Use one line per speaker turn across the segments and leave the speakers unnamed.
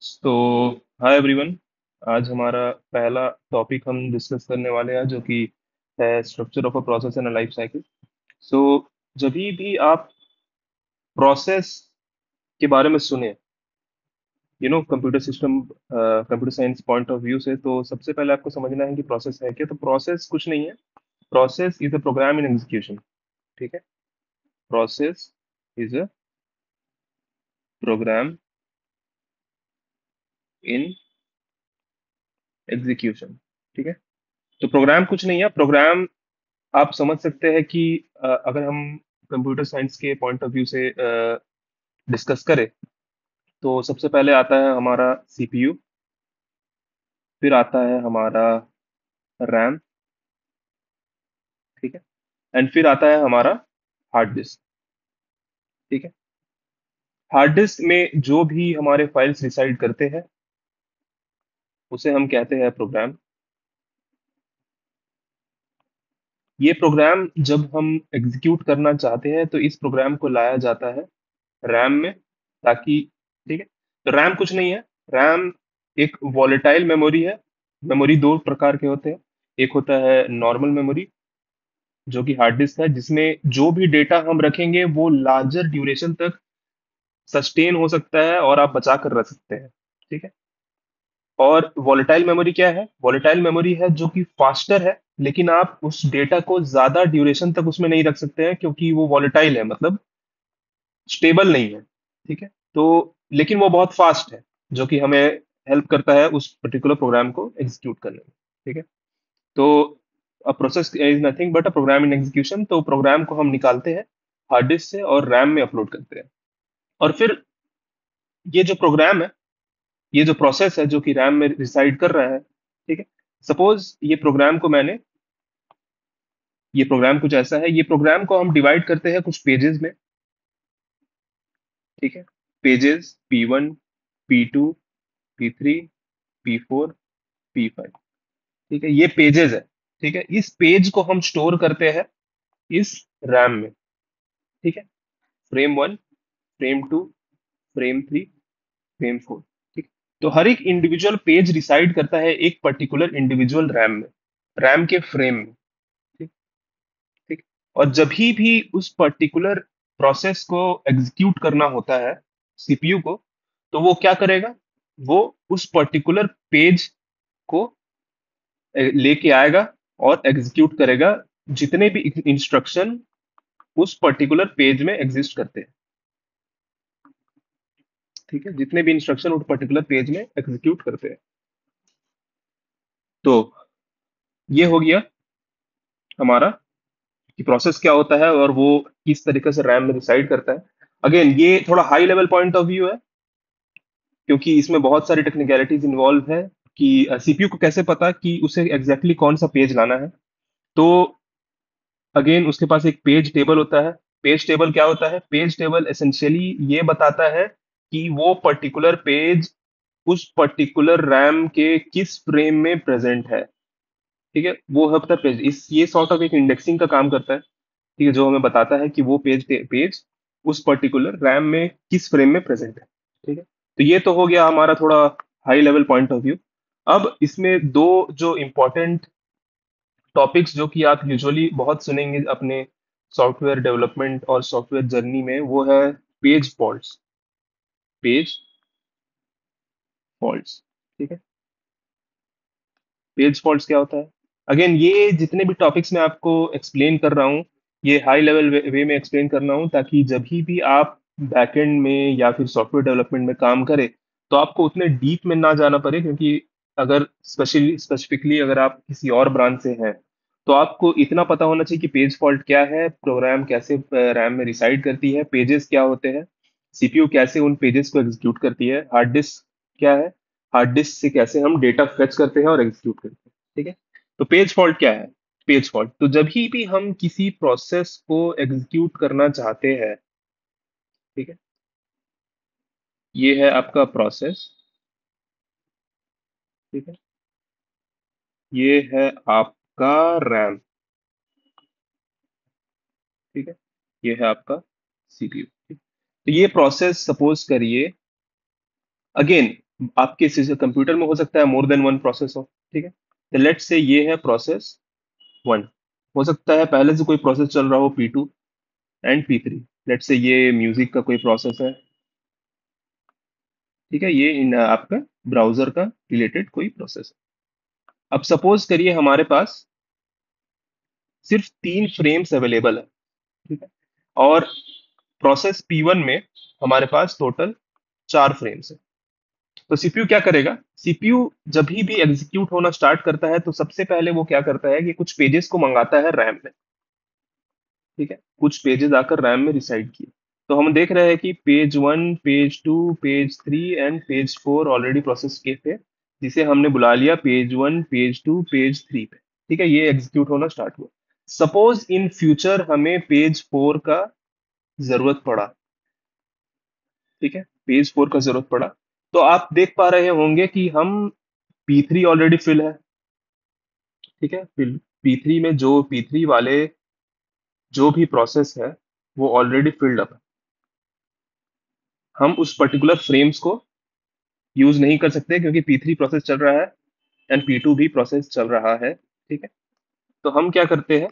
तो hi everyone. आज हमारा पहला टॉपिक हम डिस्कस करने वाले हैं जो कि है structure of a process and a life cycle. So जब भी आप प्रोसेस के बारे में सुने, computer system, computer science point of view से, तो सबसे पहले आपको समझना है कि प्रोसेस है क्या। तो प्रोसेस कुछ नहीं है। Process is a program in execution. ठीक है। Process is a program in execution. ठीक है। तो प्रोग्राम कुछ नहीं है। प्रोग्राम आप समझ सकते हैं कि अगर हम कंप्यूटर साइंस के पॉइंट ऑफ व्यू से डिस्कस करें, तो सबसे पहले आता है हमारा सीपीयू, फिर आता है हमारा रैम। ठीक है। एंड फिर आता है हमारा हार्ड डिस्क। ठीक है। हार्ड डिस्क में जो भी हमारे फाइल्स रिसाइड करते हैं उसे हम कहते हैं प्रोग्राम। ये प्रोग्राम जब हम एग्जीक्यूट करना चाहते हैं तो इस प्रोग्राम को लाया जाता है रैम में, ताकि, ठीक है। तो रैम कुछ नहीं है। रैम एक वॉलेटाइल मेमोरी है। मेमोरी दो प्रकार के होते हैं। एक होता है नॉर्मल मेमोरी, जो कि हार्ड डिस्क है, जिसमें जो भी डेटा हम रखेंगे वो लार्जर ड्यूरेशन तक सस्टेन हो सकता है और आप बचा कर रख सकते हैं। ठीक है। और वॉलेटाइल मेमोरी क्या है? वॉलेटाइल मेमोरी है जो कि फास्टर है, लेकिन आप उस डेटा को ज्यादा ड्यूरेशन तक उसमें नहीं रख सकते हैं, क्योंकि वो वॉलेटाइल है, मतलब स्टेबल नहीं है। ठीक है। तो लेकिन वो बहुत फास्ट है, जो कि हमें हेल्प करता है उस पर्टिकुलर प्रोग्राम को एग्जीक्यूट करने में। ठीक है। तो a process is nothing but a program in execution. तो प्रोग्राम को हम निकालते हैं हार्ड डिस्क से और रैम में अपलोड करते हैं। और फिर ये जो प्रोग्राम है, ये जो प्रोसेस है जो कि रैम में रिसाइड कर रहा है, ठीक है। सपोज ये प्रोग्राम कुछ ऐसा है। ये प्रोग्राम को हम डिवाइड करते हैं कुछ पेजेस में। ठीक है। Pages P1, P2, P3, P4, P5। ठीक है। ये पेजेस है। ठीक है। इस पेज को हम स्टोर करते हैं इस रैम में। ठीक है। Frame 1, frame 2, frame 3, frame 4। ठीक। तो हर एक इंडिविजुअल पेज रिसाइड करता है एक पर्टिकुलर इंडिविजुअल रैम में, रैम के फ्रेम में। ठीक। ठीक। और जब भी उस पर्टिकुलर प्रोसेस को एग्जीक्यूट करना होता है सीपीयू को, तो वो क्या करेगा? वो उस पर्टिकुलर पेज को लेके आएगा और एग्जीक्यूट करेगा जितने भी इंस्ट्रक्शन उस पर्टिकुलर पेज में एग्जिस्ट करते हैं। ठीक है। जितने भी इंस्ट्रक्शन उस पर्टिकुलर पेज में एग्जीक्यूट करते हैं। तो ये हो गया हमारा कि प्रोसेस क्या होता है और वो किस तरीके से रैम में डिसाइड करता है। अगेन ये थोड़ा high level point of view है, क्योंकि इसमें बहुत सारी टेक्निकलिटीज इन्वॉल्व है कि सीपीयू को कैसे पता कि उसे एग्जैक्टली exactly कौन सा पेज लाना है। तो अगेन उसके पास एक पेज टेबल होता है। पेज टेबल क्या होता है? पेज टेबल एसेंशियली ये बताता है कि वो पर्टिकुलर पेज उस पर्टिकुलर रैम के किस फ्रेम में प्रेजेंट है। ठीक है। वो होता है पेज, इस ये सॉर्ट ऑफ एक इंडेक्सिंग का काम करता है। ठीक है। जो हमें बताता है कि वो पेज उस पर्टिकुलर रैम में किस फ्रेम में प्रेजेंट है। ठीक है। तो ये तो हो गया हमारा थोड़ा high level point of view. अब इसमें दो जो इम्पोर्टेंट टॉपिक्स जो कि आप यूजुअली बहुत सुनेंगे अपने सॉफ्टवेयर डेवलपमेंट और सॉफ्टवेयर जर्नी में, वो है पेज फॉल्ट्स। Page faults. ठीक है। पेज फॉल्ट्स क्या होता है? अगेन ये जितने भी टॉपिक्स मैं आपको एक्सप्लेन कर रहा हूँ, ये हाई लेवल वे में एक्सप्लेन कर रहा हूँ, ताकि जब भी आप बैकएंड में या फिर सॉफ्टवेयर डेवलपमेंट में काम करें तो आपको उतने डीप में ना जाना पड़े। क्योंकि अगर स्पेसिफिकली अगर आप किसी और ब्रांच से हैं, तो आपको इतना पता होना चाहिए कि पेज फॉल्ट क्या है, प्रोग्राम कैसे रैम में रिसाइड करती है, पेजेस क्या होते हैं, सीपीयू कैसे उन पेजेस को एग्जीक्यूट करती है, हार्ड डिस्क क्या है, हार्ड डिस्क से कैसे हम डेटा फेच करते हैं और एग्जीक्यूट करते हैं। ठीक है। तो पेज फॉल्ट क्या है? पेज फॉल्ट तो जब भी हम किसी प्रोसेस को एग्जीक्यूट करना चाहते हैं, ठीक है, ये है आपका प्रोसेस। ठीक है। ये है आपका रैम। ठीक है। ये है आपका सीपीयू। ठीक। तो ये प्रोसेस सपोज करिए, अगेन आपके कंप्यूटर में हो सकता है मोर देन वन प्रोसेस हो, ठीक है। तो लेट्स से ये है प्रोसेस वन। हो सकता है पहले से कोई प्रोसेस चल रहा हो P2 and P3। Let's say ये म्यूजिक का कोई प्रोसेस है, ठीक है। ये इन आपका ब्राउजर का रिलेटेड कोई प्रोसेस है। अब सपोज करिए हमारे पास सिर्फ 3 फ्रेम्स अवेलेबल है, ठीक है। और प्रोसेस P1 में हमारे पास टोटल 4 फ्रेम्स है। तो सीपीयू क्या करेगा? सीपीयू जब भी एग्जीक्यूट होना स्टार्ट करता है तो सबसे पहले वो क्या करता है कि कुछ पेजेस को मंगाता है रैम में, ठीक है। कुछ पेजेस आकर रैम में रिसाइड किए। तो हम देख रहे हैं कि page 1, page 2, page 3 and page 4 already process किए थे, जिसे हमने बुला लिया पेज 1, पेज 2, पेज 3 पे, ठीक है। ये एग्जीक्यूट होना स्टार्ट हुआ। सपोज इन फ्यूचर हमें पेज 4 का जरूरत पड़ा, ठीक है। पेज 4 का जरूरत पड़ा, तो आप देख पा रहे होंगे कि हम P3 ऑलरेडी फिल है, ठीक है। फिर P3 में जो P3 वाले जो भी प्रोसेस है वो ऑलरेडी फिल्ड अप है। हम उस पर्टिकुलर फ्रेम्स को यूज नहीं कर सकते क्योंकि P3 प्रोसेस चल रहा है एंड P2 भी प्रोसेस चल रहा है, ठीक है। तो हम क्या करते हैं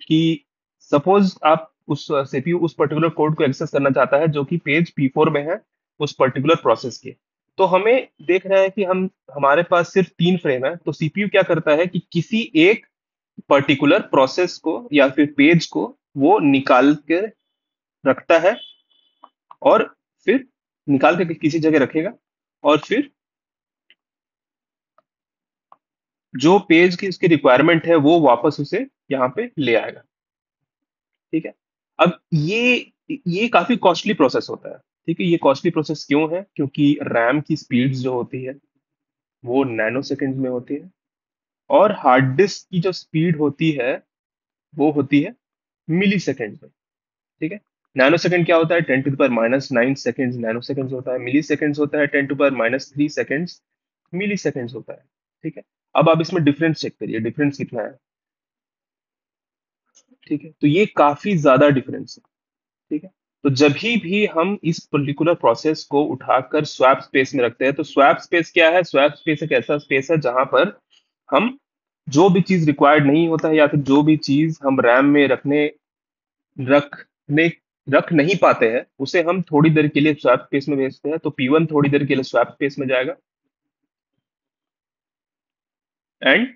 कि सपोज आप उस सीपीयू उस पर्टिकुलर कोड को एक्सेस करना चाहता है जो कि पेज P4 में है उस पर्टिकुलर प्रोसेस के। तो हमें देख रहा है कि हम हमारे पास सिर्फ 3 फ्रेम है, तो सीपीयू क्या करता है कि किसी एक पर्टिकुलर प्रोसेस को या फिर पेज को वो निकाल के रखता है, और फिर निकाल के किसी जगह रखेगा, और फिर जो पेज की उसकी रिक्वायरमेंट है वो वापस उसे यहाँ पे ले आएगा, ठीक है। अब ये काफी कॉस्टली प्रोसेस होता है, ठीक है। ये कॉस्टली प्रोसेस क्यों है? क्योंकि रैम की स्पीड्स जो होती है वो नैनो सेकेंड में होती है, और हार्ड डिस्क की जो स्पीड होती है वो होती है मिली सेकेंड में, ठीक है। नैनो सेकेंड क्या होता है? 10⁻⁹ नैनो सेकेंड होता है। मिली सेकेंड होता है 10⁻³ मिली सेकेंड होता है, ठीक है। अब आप इसमें डिफरेंस चेक करिए, डिफरेंस कितना है, ठीक है। तो ये काफी ज्यादा डिफरेंस है, ठीक है। तो जब भी हम इस पर्टिकुलर प्रोसेस को उठाकर स्वैप स्पेस में रखते हैं, तो स्वैप स्पेस क्या है? स्वैप स्पेस एक ऐसा स्पेस है जहां पर हम जो भी चीज रिक्वायर्ड नहीं होता है या फिर जो भी चीज हम रैम में रखने रख नहीं पाते हैं उसे हम थोड़ी देर के लिए स्वैप स्पेस में भेजते हैं। तो P1 थोड़ी देर के लिए स्वैप स्पेस में जाएगा एंड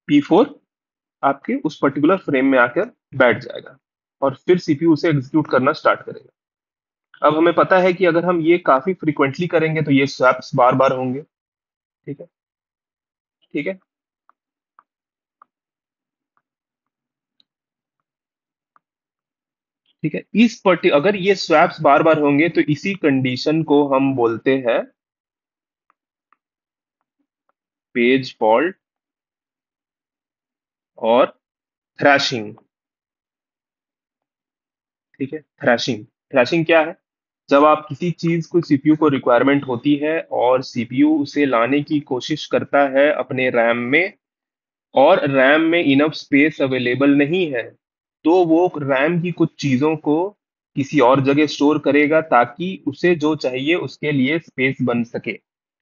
P4 आपके उस पर्टिकुलर फ्रेम में आकर बैठ जाएगा, और फिर सीपीयू उसे एग्जीक्यूट करना स्टार्ट करेगा। अब हमें पता है कि अगर हम ये काफी फ्रीक्वेंटली करेंगे तो ये स्वैप्स बार बार होंगे, ठीक है। ठीक है, ठीक है। अगर ये स्वैप्स बार बार होंगे तो इसी कंडीशन को हम बोलते हैं पेज फॉल्ट और थ्रैशिंग, ठीक है। थ्रैशिंग, थ्रैशिंग क्या है? जब आप किसी चीज को सीपीयू को रिक्वायरमेंट होती है और सीपीयू उसे लाने की कोशिश करता है अपने रैम में, और रैम में इनफ स्पेस अवेलेबल नहीं है, तो वो रैम की कुछ चीजों को किसी और जगह स्टोर करेगा ताकि उसे जो चाहिए उसके लिए स्पेस बन सके।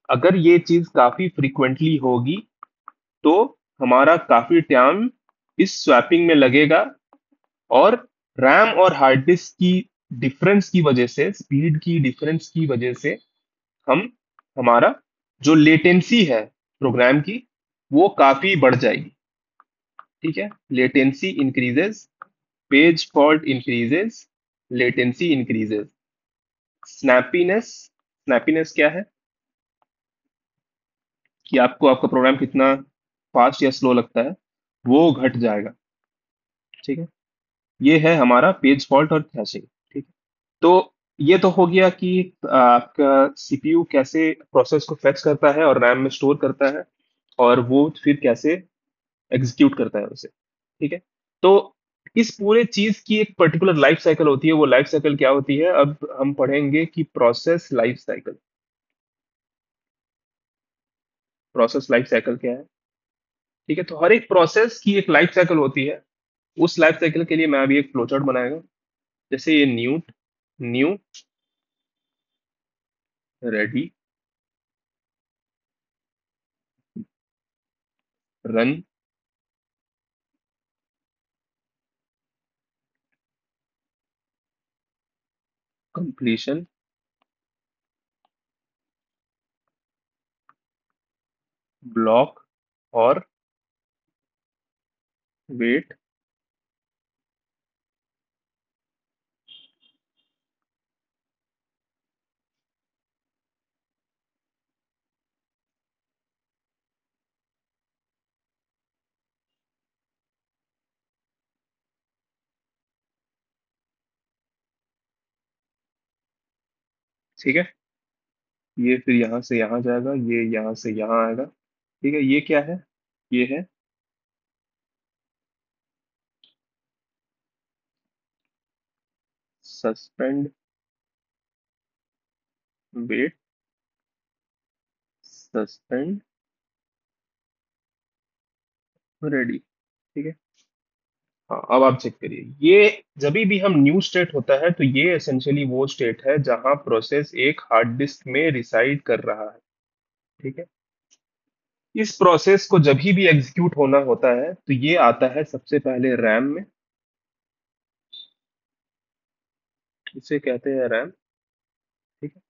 अगर ये चीज काफी फ्रीक्वेंटली होगी तो हमारा काफी टाइम इस स्वैपिंग में लगेगा, और रैम और हार्ड डिस्क की डिफरेंस की वजह से, स्पीड की डिफरेंस की वजह से हम हमारा जो लेटेंसी है प्रोग्राम की वो काफी बढ़ जाएगी, ठीक है। Latency increases, page fault increases, latency increases. Snappiness, snappiness क्या है? कि आपको आपका प्रोग्राम कितना फास्ट या स्लो लगता है, वो घट जाएगा, ठीक है। ये है हमारा पेज फॉल्ट और थ्रैशिंग, ठीक है। तो ये तो हो गया कि आपका सीपीयू कैसे प्रोसेस को फेच करता है और रैम में स्टोर करता है, और वो फिर कैसे एग्जीक्यूट करता है उसे, ठीक है। तो इस पूरे चीज की एक पर्टिकुलर लाइफ साइकिल होती है। वो लाइफ साइकिल क्या होती है? अब हम पढ़ेंगे कि process life cycle. Process life cycle क्या है, ठीक है। तो हर एक प्रोसेस की एक लाइफ साइकिल होती है। उस लाइफ साइकिल के लिए मैं अभी एक फ्लोचार्ट बनाएगा। जैसे ये new new ready, run, completion, block और वेट। ठीक है, ये फिर यहाँ से यहाँ जाएगा, ये यहाँ से यहाँ आएगा। ठीक है, ये क्या है? ये है सस्पेंड वेट, सस्पेंड रेडी। ठीक है। हाँ, अब आप चेक करिए, ये जब भी हम न्यू स्टेट होता है तो ये एसेंशियली वो स्टेट है जहां प्रोसेस एक हार्ड डिस्क में रिसाइड कर रहा है। ठीक है। इस प्रोसेस को जब भी एग्जीक्यूट होना होता है तो ये आता है सबसे पहले रैम में। इसे कहते हैं रैम। ठीक है,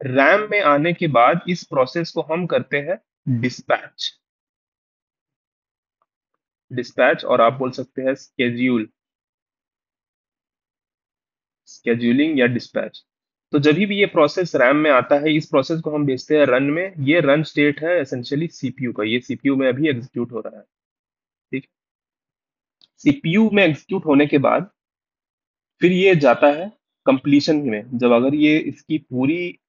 रैम में आने के बाद इस प्रोसेस को हम करते हैं डिस्पैच। डिस्पैच, और आप बोल सकते हैं स्केड्यूल, स्केड्यूलिंग या डिस्पैच। तो जब भी ये प्रोसेस रैम में आता है, इस प्रोसेस को हम भेजते हैं रन में। ये रन स्टेट है एसेंशियली सीपीयू का, ये सीपीयू में अभी एग्जीक्यूट हो रहा है। ठीक। सीपीयू में एग्जीक्यूट होने के बाद फिर ये जाता है कंप्लीशन में। जब अगर ये इसकी पूरी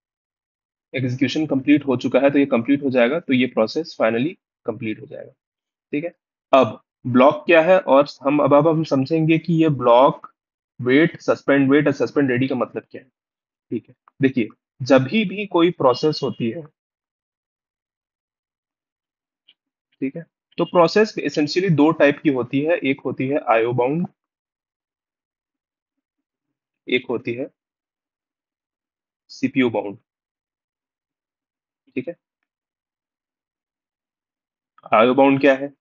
एग्जीक्यूशन कंप्लीट हो चुका है तो ये कंप्लीट हो जाएगा, तो ये प्रोसेस फाइनली कंप्लीट हो जाएगा। ठीक है। अब ब्लॉक क्या है, और हम समझेंगे कि ये ब्लॉक, वेट और सस्पेंड रेडी का मतलब क्या है। ठीक है। देखिए, जब भी कोई प्रोसेस होती है, ठीक है, तो प्रोसेस एसेंशियली दो टाइप की होती है। एक होती है आयो बाउंड, एक होती है सीपीयू बाउंड। ठीक है। आयो बाउंड क्या है?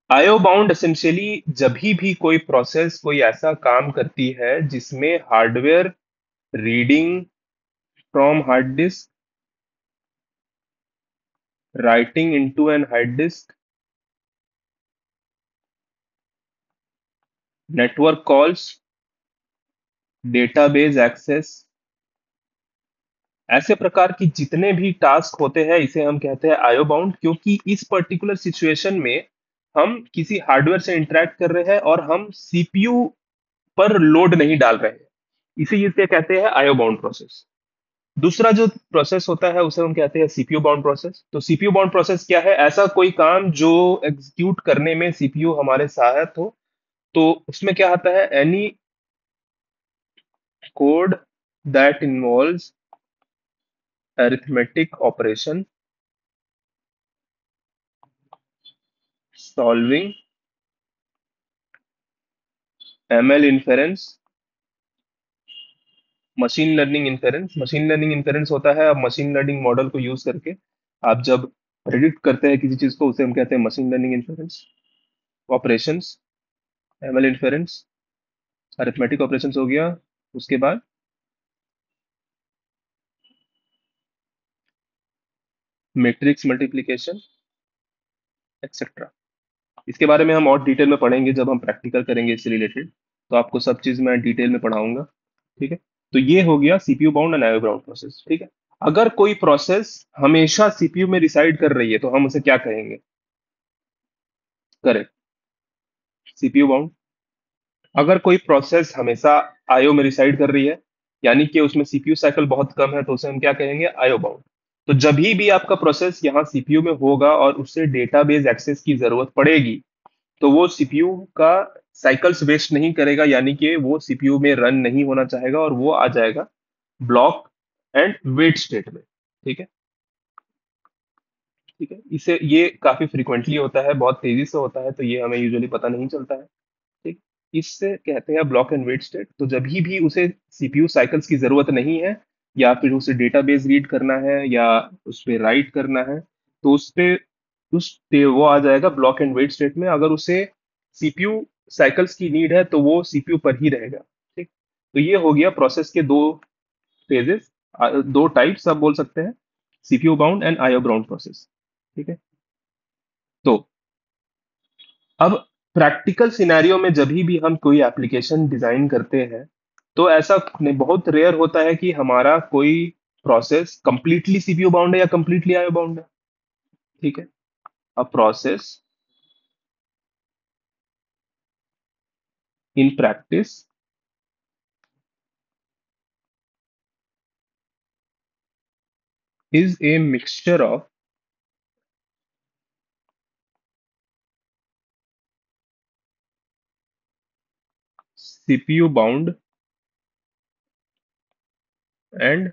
आयो बाउंड एसेंशियली जब भी कोई प्रोसेस कोई ऐसा काम करती है जिसमें hardware reading from hard disk, writing into an hard disk, network calls, database access, ऐसे प्रकार की जितने भी टास्क होते हैं इसे हम कहते हैं आयो बाउंड। क्योंकि इस पर्टिकुलर सिचुएशन में हम किसी हार्डवेयर से इंटरेक्ट कर रहे हैं और हम सीपीयू पर लोड नहीं डाल रहे हैं, इसे कहते हैं आयो बाउंड प्रोसेस। दूसरा जो प्रोसेस होता है उसे हम कहते हैं सीपीयू बाउंड प्रोसेस। तो सीपीयू बाउंड प्रोसेस क्या है? ऐसा कोई काम जो एग्जीक्यूट करने में सीपीयू हमारे सहायक हो। तो उसमें क्या आता है? Any code that involves arithmetic operation, solving, ML inference, machine learning inference होता है अब मशीन लर्निंग मॉडल को यूज करके आप जब प्रेडिक्ट करते हैं किसी चीज को, उसे हम कहते हैं machine learning inference. Operations, ML inference, arithmetic operations हो गया। उसके बाद मैट्रिक्स मल्टीप्लिकेशन, एक्सेट्रा। इसके बारे में हम और डिटेल में पढ़ेंगे जब हम प्रैक्टिकल करेंगे इससे रिलेटेड। तो आपको सब चीज मैं डिटेल में पढ़ाऊंगा। ठीक है। तो ये हो गया CPU bound and IO bound process. ठीक है। अगर कोई प्रोसेस हमेशा सीपीयू में रिसाइड कर रही है तो हम उसे क्या कहेंगे? Correct, CPU bound. अगर कोई प्रोसेस हमेशा आईओ में रिसाइड कर रही है, यानी कि उसमें सीपीयू साइकिल बहुत कम है, तो उसे हम क्या कहेंगे? IO bound. तो जब भी आपका प्रोसेस यहाँ सीपीयू में होगा और उसे डेटाबेस एक्सेस की जरूरत पड़ेगी, तो वो सीपीयू का साइकिल्स वेस्ट नहीं करेगा, यानी कि वो सीपीयू में रन नहीं होना चाहेगा और वो आ जाएगा ब्लॉक एंड वेट स्टेट में। ठीक है। ठीक है, इसे ये काफी फ्रीक्वेंटली होता है, बहुत तेजी से होता है, तो ये हमें यूजुअली पता नहीं चलता है। ठीक। इससे कहते हैं ब्लॉक एंड वेट स्टेट। तो जब भी उसे सीपीयू साइकिल्स की जरूरत नहीं है, या फिर उसे डेटाबेस रीड करना है या उस पे राइट करना है, तो उस पे वो आ जाएगा ब्लॉक एंड वेट स्टेट में। अगर उसे सीपीयू साइकिल्स की नीड है तो वो सीपीयू पर ही रहेगा। ठीक, तो ये हो गया प्रोसेस के दो फेजेस, दो टाइप्स आप बोल सकते हैं, CPU bound and IO bound process. ठीक है, तो अब प्रैक्टिकल सिनेरियो में जब भी हम कोई एप्लीकेशन डिजाइन करते हैं, तो ऐसा नहीं, बहुत रेयर होता है कि हमारा कोई प्रोसेस कंप्लीटली सीपीयू बाउंड है या कंप्लीटली आईओ बाउंड है। ठीक है, a process in practice is a mixture of CPU bound and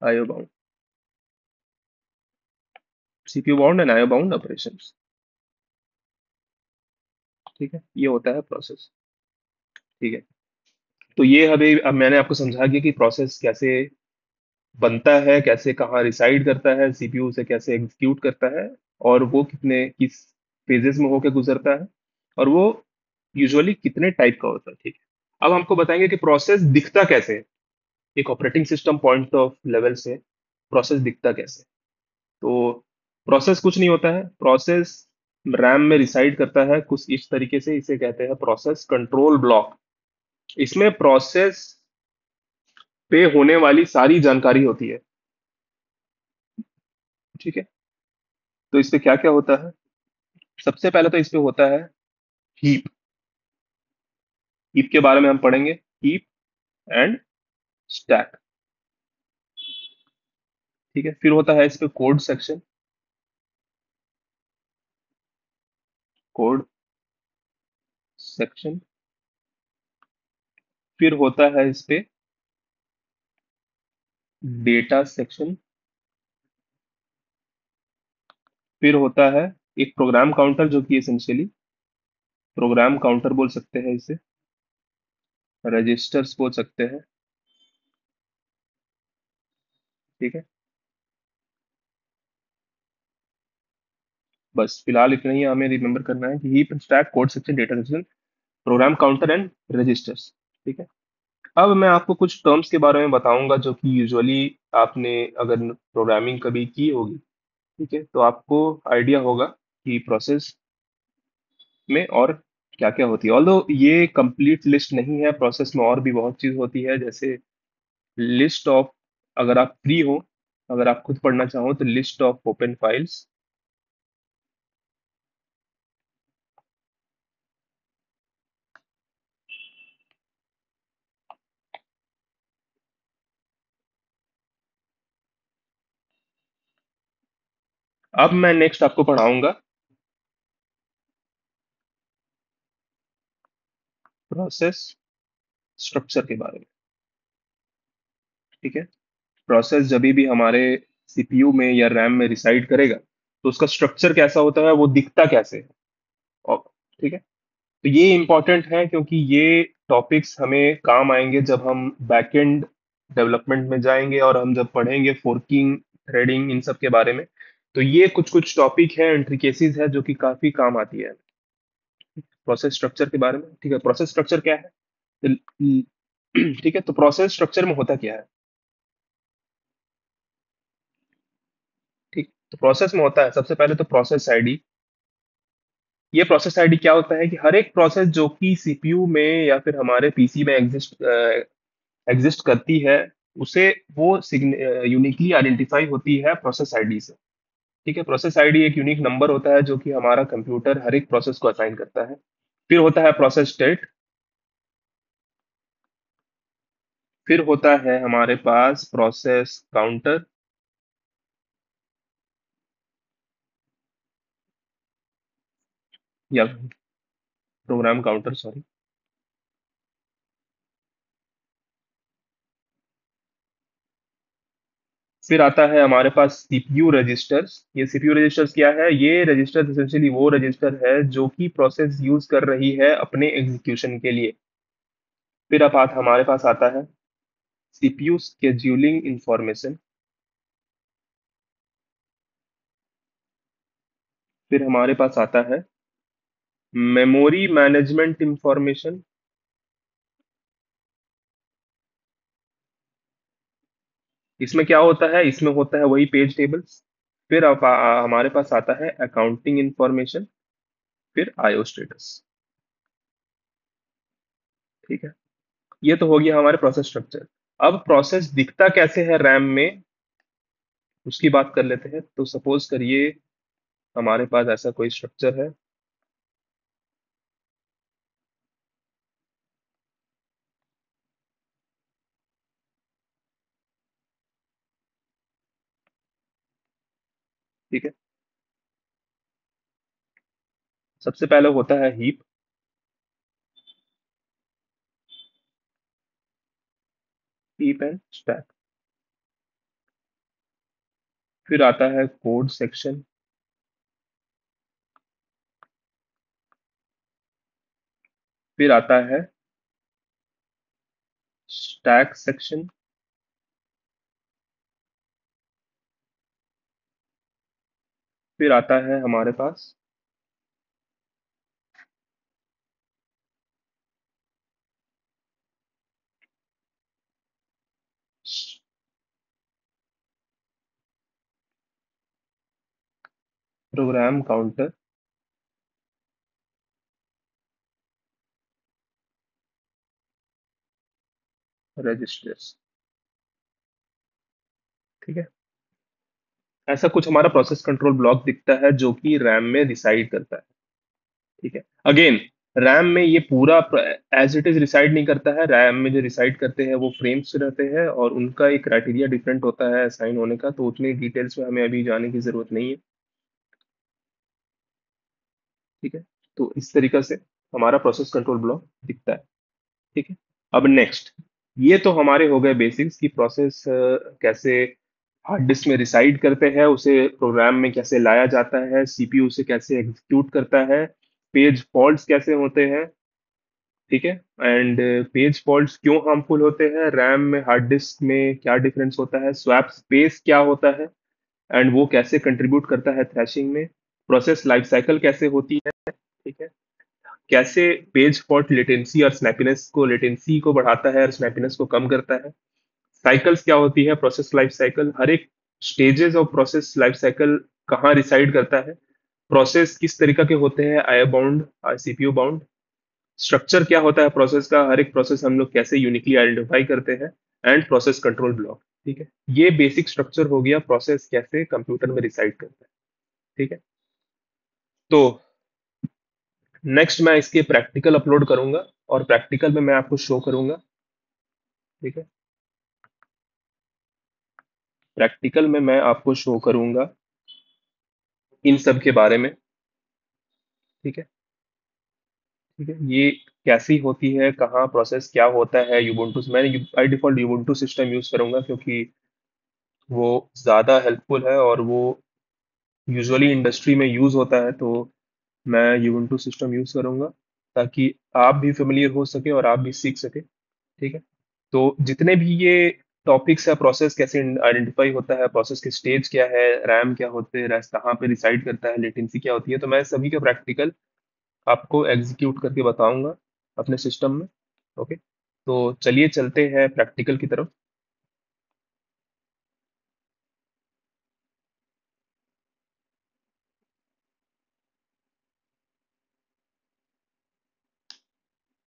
IO bound, CPU bound and IO bound operations. ठीक है, ये होता है प्रोसेस। ठीक है, तो ये अभी अब मैंने आपको समझा दिया कि प्रोसेस कैसे बनता है, कैसे कहाँ रिसाइड करता है, सीपीयू से कैसे एग्जीक्यूट करता है, और वो कितने किस फेजेस में होकर गुजरता है, और वो यूजुअली कितने टाइप का होता है। ठीक है, अब हमको बताएंगे कि प्रोसेस दिखता कैसे है, एक operating system point of level से प्रोसेस दिखता कैसे। तो प्रोसेस कुछ नहीं होता है, प्रोसेस रैम में रिसाइड करता है कुछ इस तरीके से, इसे कहते हैं प्रोसेस कंट्रोल ब्लॉक। इसमें प्रोसेस पे होने वाली सारी जानकारी होती है। ठीक है, तो इस पे क्या क्या होता है, सबसे पहले तो इस पे होता है हीप। हीप के बारे में हम पढ़ेंगे, हीप एंड स्टैक। ठीक है, फिर होता है इस पे कोड सेक्शन, कोड सेक्शन। फिर होता है इस पे डेटा सेक्शन। फिर होता है एक प्रोग्राम काउंटर, जो कि एसेंशियली प्रोग्राम काउंटर बोल सकते हैं इसे, रजिस्टर्स बोल सकते हैं। ठीक है, बस फिलहाल इतना ही हमें रिमेंबर करना है कि heap stack code section data section program counter and registers. ठीक है, अब मैं आपको कुछ टर्म्स के बारे में बताऊंगा जो कि यूजुअली आपने अगर प्रोग्रामिंग कभी की होगी, ठीक है, तो आपको आइडिया होगा कि प्रोसेस में और क्या क्या होती है। ऑल्दो ये कंप्लीट लिस्ट नहीं है, प्रोसेस में और भी बहुत चीज होती है, जैसे लिस्ट ऑफ, अगर आप फ्री हो, अगर आप खुद पढ़ना चाहो तो लिस्ट ऑफ ओपन फाइल्स। अब मैं नेक्स्ट आपको पढ़ाऊंगा प्रोसेस स्ट्रक्चर के बारे में। ठीक है, प्रोसेस जब भी हमारे सीपीयू में या रैम में रिसाइड करेगा, तो उसका स्ट्रक्चर कैसा होता है, वो दिखता कैसे है। और ठीक है, तो ये इंपॉर्टेंट है क्योंकि ये टॉपिक्स हमें काम आएंगे जब हम बैकएंड डेवलपमेंट में जाएंगे और हम जब पढ़ेंगे फोर्किंग, थ्रेडिंग, इन सब के बारे में। तो ये कुछ कुछ टॉपिक है, इंट्रिकेसीज है, जो कि काफी काम आती है प्रोसेस स्ट्रक्चर के बारे में। ठीक है, प्रोसेस स्ट्रक्चर क्या है, ठीक है, तो प्रोसेस स्ट्रक्चर में होता क्या है। ठीक, तो प्रोसेस में होता है सबसे पहले तो प्रोसेस आईडी। ये प्रोसेस आईडी क्या होता है कि हर एक प्रोसेस जो कि सीपीयू में या फिर हमारे पीसी में एग्जिस्ट करती है, उसे वो यूनिकली आइडेंटिफाई होती है प्रोसेस आईडी से। ठीक है, प्रोसेस आईडी एक यूनिक नंबर होता है जो कि हमारा कंप्यूटर हर एक प्रोसेस को असाइन करता है। फिर होता है प्रोसेस स्टेट। फिर होता है हमारे पास प्रोसेस काउंटर, या प्रोग्राम काउंटर, सॉरी। फिर आता है हमारे पास सीपीयू रजिस्टर्स। ये सीपीयू रजिस्टर्स क्या है, ये रजिस्टर्स एसेंशियली वो रजिस्टर है जो कि प्रोसेस यूज कर रही है अपने एग्जीक्यूशन के लिए। फिर अब बात हमारे पास आता है सीपीयू स्केड्यूलिंग इंफॉर्मेशन, फिर हमारे पास आता है मेमोरी मैनेजमेंट इंफॉर्मेशन, इसमें क्या होता है, इसमें होता है वही पेज टेबल्स। फिर हमारे पास आता है अकाउंटिंग इंफॉर्मेशन, फिर आईओ स्टेटस। ठीक है, ये तो हो गया हमारे प्रोसेस स्ट्रक्चर। अब प्रोसेस दिखता कैसे है रैम में, उसकी बात कर लेते हैं। तो सपोज करिए हमारे पास ऐसा कोई स्ट्रक्चर है। ठीक है, सबसे पहले होता है हीप, हीप एंड स्टैक। फिर आता है कोड सेक्शन, फिर आता है स्टैक सेक्शन, फिर आता है हमारे पास प्रोग्राम काउंटर रजिस्टर्स। ठीक है, ऐसा कुछ हमारा प्रोसेस कंट्रोल ब्लॉक दिखता है जो कि रैम में रिसाइड करता है। ठीक है, अगेन रैम में ये पूरा एज इट इज रिसाइड नहीं करता है। रैम में जो रिसाइड करते हैं वो फ्रेम्स रहते हैं और उनका एक क्राइटेरिया डिफरेंट होता है असाइन होने का, तो उतनी डिटेल्स में हमें अभी जाने की जरूरत नहीं है। ठीक है, तो इस तरीके से हमारा प्रोसेस कंट्रोल ब्लॉक दिखता है। ठीक है, अब नेक्स्ट, ये तो हमारे हो गए बेसिक्स की प्रोसेस कैसे हार्ड डिस्क में रिसाइड करते हैं, उसे प्रोग्राम में कैसे लाया जाता है, सीपीयू उसे कैसे एग्जीक्यूट करता है, पेज फॉल्ट्स कैसे होते हैं। ठीक है, एंड पेज फॉल्ट्स क्यों हार्मफुल होते हैं, रैम में हार्ड डिस्क में क्या डिफरेंस होता है, स्वैप स्पेस क्या होता है एंड वो कैसे कंट्रीब्यूट करता है थ्रैशिंग में, प्रोसेस लाइफ साइकिल कैसे होती है। ठीक है, कैसे पेज फॉल्ट लेटेंसी और स्नैपीनेस को, लेटेंसी को बढ़ाता है और स्नैपीनेस को कम करता है। साइकिल्स क्या होती है, प्रोसेस लाइफ साइकिल, हर एक stages of process life cycle कहाँ रिसाइड करता है, प्रोसेस किस तरीके के होते हैं, आईओ बाउंड और सीपीयू बाउंड, स्ट्रक्चर क्या होता है प्रोसेस का, हर एक प्रोसेस हम लोग कैसे यूनिकली आइडेंटिफाई करते हैं, एंड प्रोसेस कंट्रोल ब्लॉक। ठीक है, ये बेसिक स्ट्रक्चर हो गया प्रोसेस कैसे कंप्यूटर में रिसाइड करता है। ठीक है, तो नेक्स्ट मैं इसके प्रैक्टिकल अपलोड करूंगा और प्रैक्टिकल में मैं आपको शो करूंगा। ठीक है, प्रैक्टिकल में मैं आपको शो करूंगा इन सब के बारे में। ठीक है, ठीक है, ये कैसी होती है, कहाँ प्रोसेस क्या होता है यूबुंटू से। मैं बाई डिफॉल्ट यूबुंटू सिस्टम यूज करूंगा क्योंकि वो ज़्यादा हेल्पफुल है और वो यूजुअली इंडस्ट्री में यूज़ होता है, तो मैं यूबुंटू सिस्टम यूज़ करूंगा ताकि आप भी फेमिलियर हो सके और आप भी सीख सके। ठीक है, तो जितने भी ये टॉपिक्स है, प्रोसेस कैसे आइडेंटिफाई होता है, प्रोसेस के स्टेज क्या है, रैम क्या होते हैं, रैस कहाँ पे रिसाइड करता है, लेटेंसी क्या होती है, तो मैं सभी का प्रैक्टिकल आपको एग्जीक्यूट करके बताऊंगा अपने सिस्टम में। ओके, तो चलिए चलते हैं प्रैक्टिकल की तरफ।